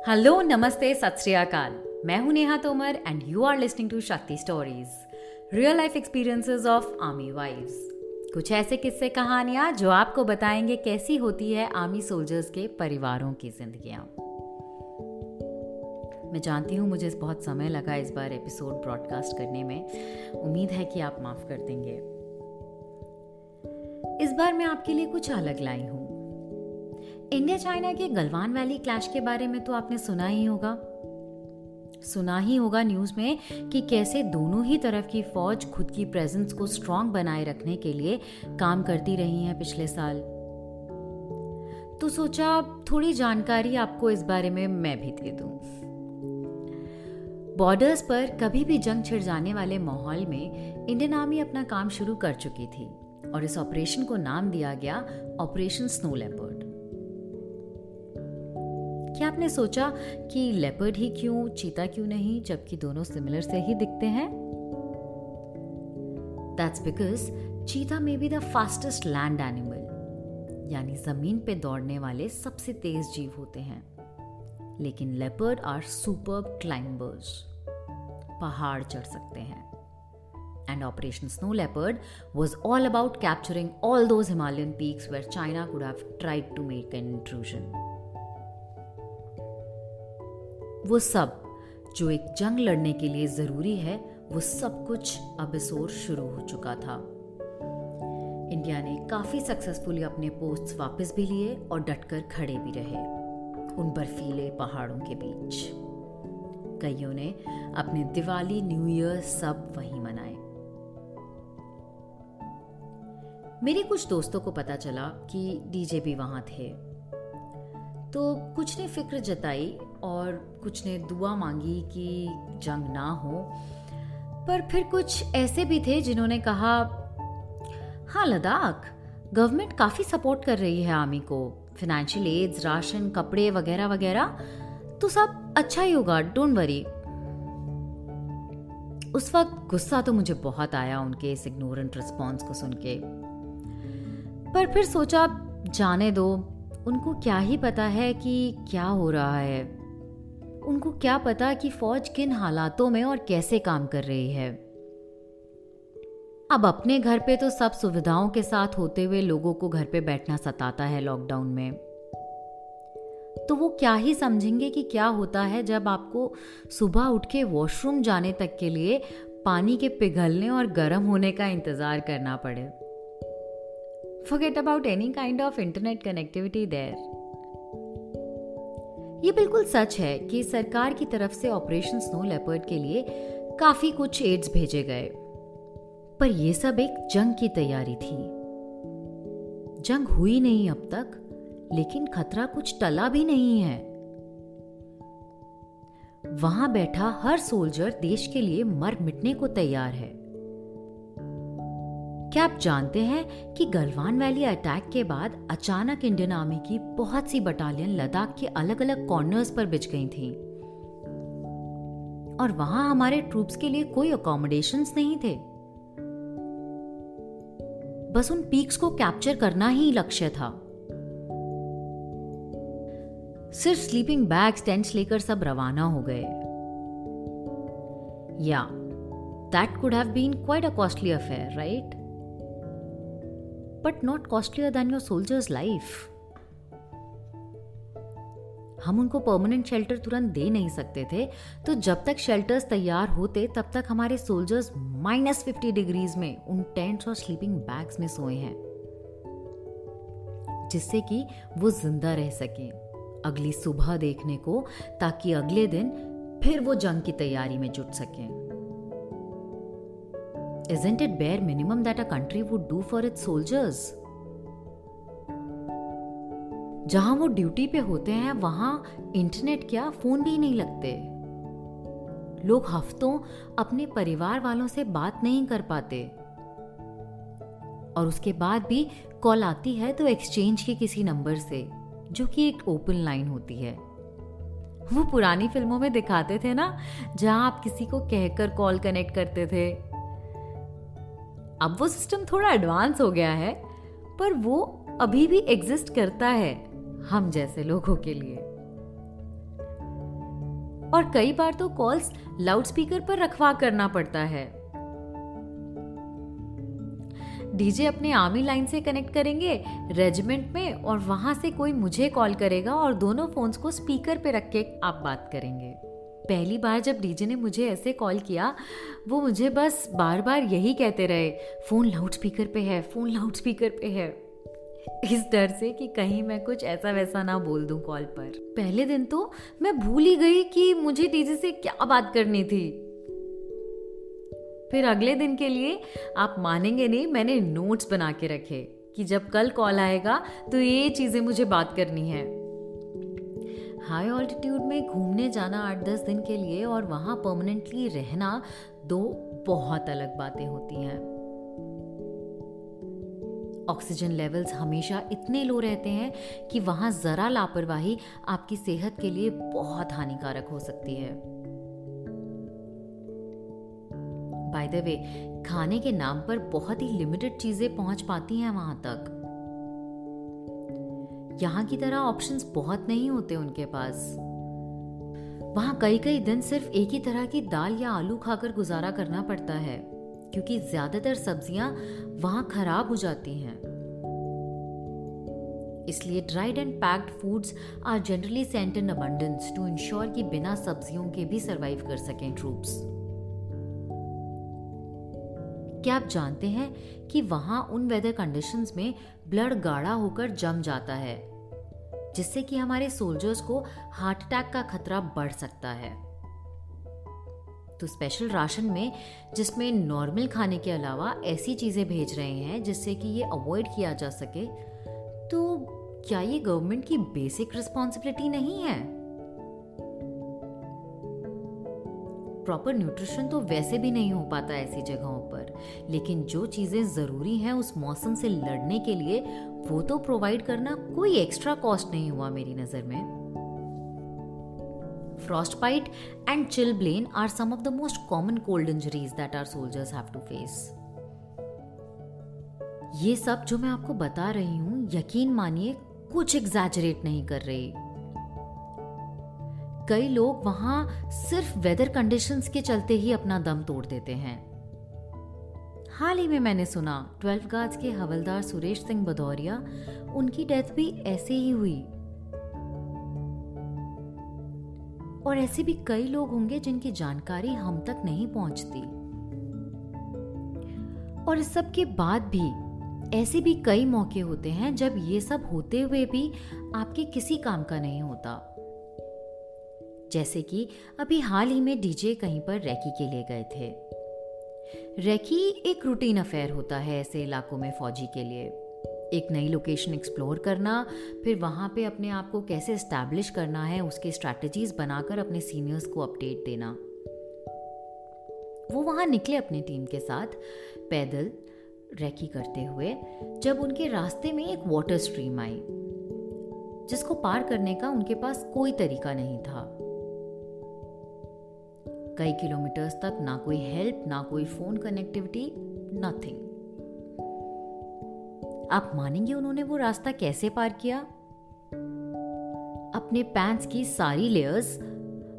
Hello, नमस्ते, सत श्री अकाल। मैं हूं Neha Tomar and you are listening to Shakti stories, real life experiences of army wives. कुछ ऐसे किस्से कहानियां जो आपको बताएंगे कैसी होती है आर्मी सोल्जर्स के परिवारों की जिंदगियां। मैं जानती हूं मुझे बहुत समय लगा इस बार एपिसोड ब्रॉडकास्ट करने में। उम्मीद है कि आप माफ कर देंगे। इस बार मैं आपके लिए कुछ अलग लाई हूं। इंडिया चाइना के गलवान वैली क्लैश के बारे में तो आपने सुना ही होगा न्यूज में कि कैसे दोनों ही तरफ की फौज खुद की प्रेजेंस को स्ट्रांग बनाए रखने के लिए काम करती रही है पिछले साल। तो सोचा थोड़ी जानकारी आपको इस बारे में मैं भी दे दूं। बॉर्डर्स पर कभी भी जंग छिड़ जाने वाले माहौल में इंडियन आर्मी अपना काम शुरू कर चुकी थी और इस ऑपरेशन को नाम दिया गया ऑपरेशन स्नो लेपर्ड। क्या आपने सोचा कि लेपर्ड ही क्यों, चीता क्यों नहीं, जबकि दोनों सिमिलर से ही दिखते हैं? That's because चीता may be the fastest land animal, यानी जमीन पे दौड़ने वाले सबसे तेज जीव होते हैं, लेकिन लेपर्ड आर superb climbers, पहाड़ चढ़ सकते हैं। And Operation Snow Leopard was all about capturing all those Himalayan peaks where China could have tried to make an intrusion. वो सब जो एक जंग लड़ने के लिए जरूरी है, वो सब कुछ अब इस ओर शुरू हो चुका था। इंडिया ने काफी सक्सेसफुली अपने पोस्ट्स वापस भी लिए और डटकर खड़े भी रहे उन बर्फीले पहाड़ों के बीच। कईयों ने अपने दिवाली, न्यू ईयर सब वहीं मनाए। मेरे कुछ दोस्तों को पता चला कि डीजे भी वहां थे, तो कुछ ने फिक्र जताई और कुछ ने दुआ मांगी कि जंग ना हो। पर फिर कुछ ऐसे भी थे जिन्होंने कहा, हाँ, लद्दाख गवर्नमेंट काफी सपोर्ट कर रही है आर्मी को, फाइनेंशियल एड्स, राशन, कपड़े वगैरह वगैरह, तो सब अच्छा ही होगा, डोंट वरी। उस वक्त गुस्सा तो मुझे बहुत आया उनके इस इग्नोरेंट रिस्पॉन्स को सुन के, पर फिर सोचा जाने दो, उनको क्या ही पता है कि क्या हो रहा है। उनको क्या पता कि फौज किन हालातों में और कैसे काम कर रही है। अब अपने घर पे तो सब सुविधाओं के साथ होते हुए लोगों को घर पे बैठना सताता है लॉकडाउन में, तो वो क्या ही समझेंगे कि क्या होता है जब आपको सुबह उठ के वॉशरूम जाने तक के लिए पानी के पिघलने और गर्म होने का इंतजार करना पड़े। Forget about any kind of internet connectivity there. ये बिल्कुल सच है कि सरकार की तरफ से ऑपरेशन स्नो लेपर्ड के लिए काफी कुछ एड्स भेजे गए, पर ये सब एक जंग की तैयारी थी। जंग हुई नहीं अब तक, लेकिन खतरा कुछ टला भी नहीं है। वहां बैठा हर सोल्जर देश के लिए मर मिटने को तैयार है। क्या आप जानते हैं कि गलवान वैली अटैक के बाद अचानक इंडियन आर्मी की बहुत सी बटालियन लद्दाख के अलग अलग कॉर्नर्स पर बिछ गई थीं और वहां हमारे ट्रूप्स के लिए कोई अकोमोडेशंस नहीं थे। बस उन पीक्स को कैप्चर करना ही लक्ष्य था। सिर्फ स्लीपिंग बैग्स, टेंट्स लेकर सब रवाना हो गए। या that could have been quite a costly affair, right? But not costlier than your soldier's life. हम उनको परमानेंट शेल्टर तुरंत दे नहीं सकते थे, तो जब तक शेल्टर्स तैयार होते तब तक हमारे सोल्जर्स -50 डिग्रीज में उन टेंट्स और स्लीपिंग बैग्स में सोए हैं, जिससे कि वो जिंदा रह सकें अगली सुबह देखने को, ताकि अगले दिन फिर वो जंग की तैयारी में जुट सकें। Isn't it bare minimum that a country would do for its soldiers? जहां वो ड्यूटी पे होते हैं वहां इंटरनेट क्या, फोन भी नहीं लगते। लोग हफ्तों अपने परिवार वालों से बात नहीं कर पाते, और उसके बाद भी कॉल आती है तो एक्सचेंज के किसी नंबर से, जो कि एक ओपन लाइन होती है। वो पुरानी फिल्मों में दिखाते थे ना, जहां आप किसी को कहकर कॉल कनेक्ट करते थे। अब वो सिस्टम थोड़ा एडवांस हो गया है, पर वो अभी भी एग्जिस्ट करता है हम जैसे लोगों के लिए। और कई बार तो कॉल्स लाउडस्पीकर पर रखवा करना पड़ता है। डीजे अपने आर्मी लाइन से कनेक्ट करेंगे रेजिमेंट में, और वहां से कोई मुझे कॉल करेगा और दोनों फोन्स को स्पीकर पे रख के आप बात करेंगे। पहली बार जब डीजे ने मुझे ऐसे कॉल किया, वो मुझे बस बार बार यही कहते रहे, फोन लाउडस्पीकर पे है, फोन लाउडस्पीकर पे है, इस डर से कि कहीं मैं कुछ ऐसा वैसा ना बोल दूं कॉल पर। पहले दिन तो मैं भूल ही गई कि मुझे डीजे से क्या बात करनी थी। फिर अगले दिन के लिए आप मानेंगे नहीं, मैंने नोट्स बना के रखे कि जब कल कॉल आएगा तो ये चीजें मुझे बात करनी है। हाई ऑल्टीट्यूड में घूमने जाना 8-10 दिन के लिए और वहां परमानेंटली रहना, दो बहुत अलग बातें होती हैं। ऑक्सीजन लेवल्स हमेशा इतने लो रहते हैं कि वहां जरा लापरवाही आपकी सेहत के लिए बहुत हानिकारक हो सकती है। बाय द वे, खाने के नाम पर बहुत ही लिमिटेड चीजें पहुंच पाती हैं वहां तक। यहाँ की तरह ऑप्शंस बहुत नहीं होते उनके पास। वहां कई कई दिन सिर्फ एक ही तरह की दाल या आलू खाकर गुजारा करना पड़ता है, क्योंकि ज्यादातर सब्जियां वहां खराब हो जाती हैं। इसलिए dried and packed foods are generally sent in abundance to ensure कि बिना सब्जियों के भी सरवाइव कर सकें ट्रूप्स। क्या आप जानते हैं कि वहां उन वेदर कंडीशंस में ब्लड गाढ़ा होकर जम जाता है, जिससे कि हमारे सोल्जर्स को हार्ट अटैक का खतरा बढ़ सकता है। तो स्पेशल राशन में, जिसमें नॉर्मल खाने के अलावा ऐसी चीजें भेज रहे हैं जिससे कि ये अवॉइड किया जा सके, तो क्या ये गवर्नमेंट की बेसिक रिस्पॉन्सिबिलिटी नहीं है? प्रॉपर न्यूट्रिशन तो वैसे भी नहीं हो पाता ऐसी जगहों पर, लेकिन जो चीजें जरूरी हैं उस मौसम से लड़ने के लिए, वो तो प्रोवाइड करना कोई एक्स्ट्रा कॉस्ट नहीं हुआ मेरी नजर में। Frostbite and chilblain are some of the most common cold injuries that our soldiers have to face. ये सब जो मैं आपको बता रही हूं, यकीन मानिए कुछ एग्जैजरेट नहीं कर रही। कई लोग वहां सिर्फ वेदर कंडीशंस के चलते ही अपना दम तोड़ देते हैं। हाल ही में मैंने सुना 12 गार्ड्स के हवलदार सुरेश सिंह भदौरिया, उनकी डेथ भी ऐसे ही हुई। और ऐसे भी कई लोग होंगे जिनकी जानकारी हम तक नहीं पहुंचती। और इस सब के बाद भी ऐसे भी कई मौके होते हैं जब ये सब होते हुए भी आपके किसी काम का नहीं होता। जैसे कि अभी हाल ही में डीजे कहीं पर रेकी के लिए गए थे। रेकी एक रूटीन अफेयर होता है ऐसे इलाकों में फौजी के लिए। एक नई लोकेशन एक्सप्लोर करना, फिर वहां पे अपने आप को कैसे एस्टैब्लिश करना है, उसके स्ट्रैटेजीज बनाकर अपने सीनियर्स को अपडेट देना। वो वहां निकले अपनी टीम के साथ पैदल रेकी करते हुए, जब उनके रास्ते में एक वाटर स्ट्रीम आई, जिसको पार करने का उनके पास कोई तरीका नहीं था। कई किलोमीटर्स तक ना कोई हेल्प, ना कोई फोन कनेक्टिविटी, नथिंग। आप मानेंगे उन्होंने वो रास्ता कैसे पार किया? अपने पैंट्स की सारी लेयर्स,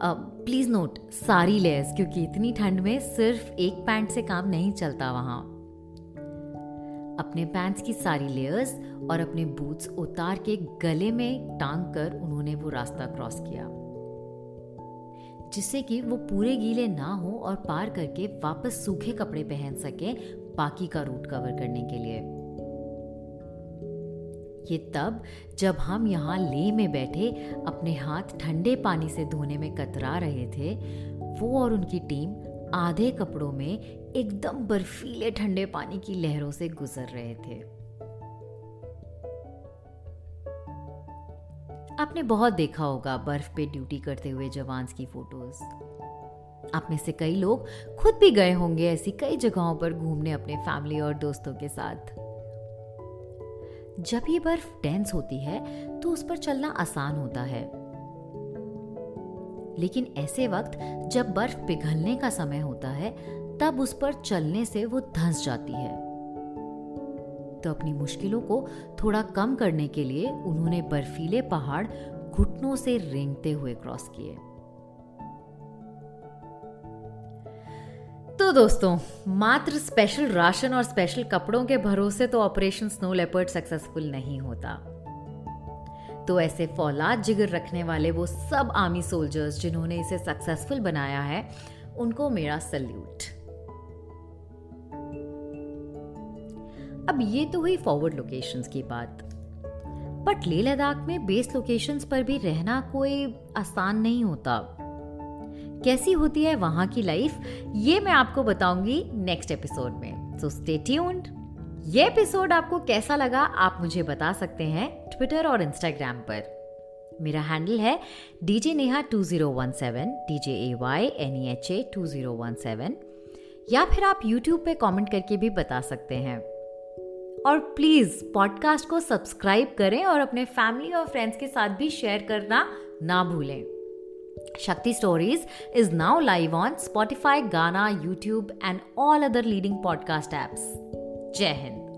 प्लीज नोट सारी लेयर्स, क्योंकि इतनी ठंड में सिर्फ एक पैंट से काम नहीं चलता वहां। अपने पैंट्स की सारी लेयर्स और अपने बूट्स उतार के गले में टांग कर उन्होंने वो रास्ता क्रॉस किया, जिससे कि वो पूरे गीले ना हो और पार करके वापस सूखे कपड़े पहन सके बाकी का रूट कवर करने के लिए। ये तब जब हम यहाँ लेह में बैठे अपने हाथ ठंडे पानी से धोने में कतरा रहे थे, वो और उनकी टीम आधे कपड़ों में एकदम बर्फीले ठंडे पानी की लहरों से गुजर रहे थे। आपने बहुत देखा होगा बर्फ पे ड्यूटी करते हुए जवान्स की फोटोज। आप में से कई लोग खुद भी गए होंगे ऐसी कई जगहों पर घूमने अपने फैमिली और दोस्तों के साथ। जब ये बर्फ डेंस होती है तो उस पर चलना आसान होता है, लेकिन ऐसे वक्त जब बर्फ पिघलने का समय होता है तब उस पर चलने से वो धंस जाती है। तो अपनी मुश्किलों को थोड़ा कम करने के लिए उन्होंने बर्फीले पहाड़ घुटनों से रेंगते हुए क्रॉस किए। तो दोस्तों, मात्र स्पेशल राशन और स्पेशल कपड़ों के भरोसे तो ऑपरेशन स्नो लेपर्ड सक्सेसफुल नहीं होता। तो ऐसे फौलाद जिगर रखने वाले वो सब आर्मी सोल्जर्स जिन्होंने इसे सक्सेसफुल बनाया है, उनको मेरा सल्यूट। अब ये तो हुई फॉरवर्ड लोकेशंस की बात, बट लेह लद्दाख में बेस लोकेशंस पर भी रहना कोई आसान नहीं होता। कैसी होती है वहां की लाइफ, ये मैं आपको बताऊंगी नेक्स्ट एपिसोड में, सो स्टे ट्यून्ड। ये एपिसोड आपको कैसा लगा आप मुझे बता सकते हैं ट्विटर और इंस्टाग्राम पर। मेरा हैंडल है DJNeha2017, DJAYNEHA2017, या फिर आप यूट्यूब पे कमेंट करके भी बता सकते हैं। और प्लीज पॉडकास्ट को सब्सक्राइब करें और अपने फैमिली और फ्रेंड्स के साथ भी शेयर करना ना भूलें। Shakti Stories is now live on Spotify, Gaana, YouTube and all other leading podcast apps. Jai Hind.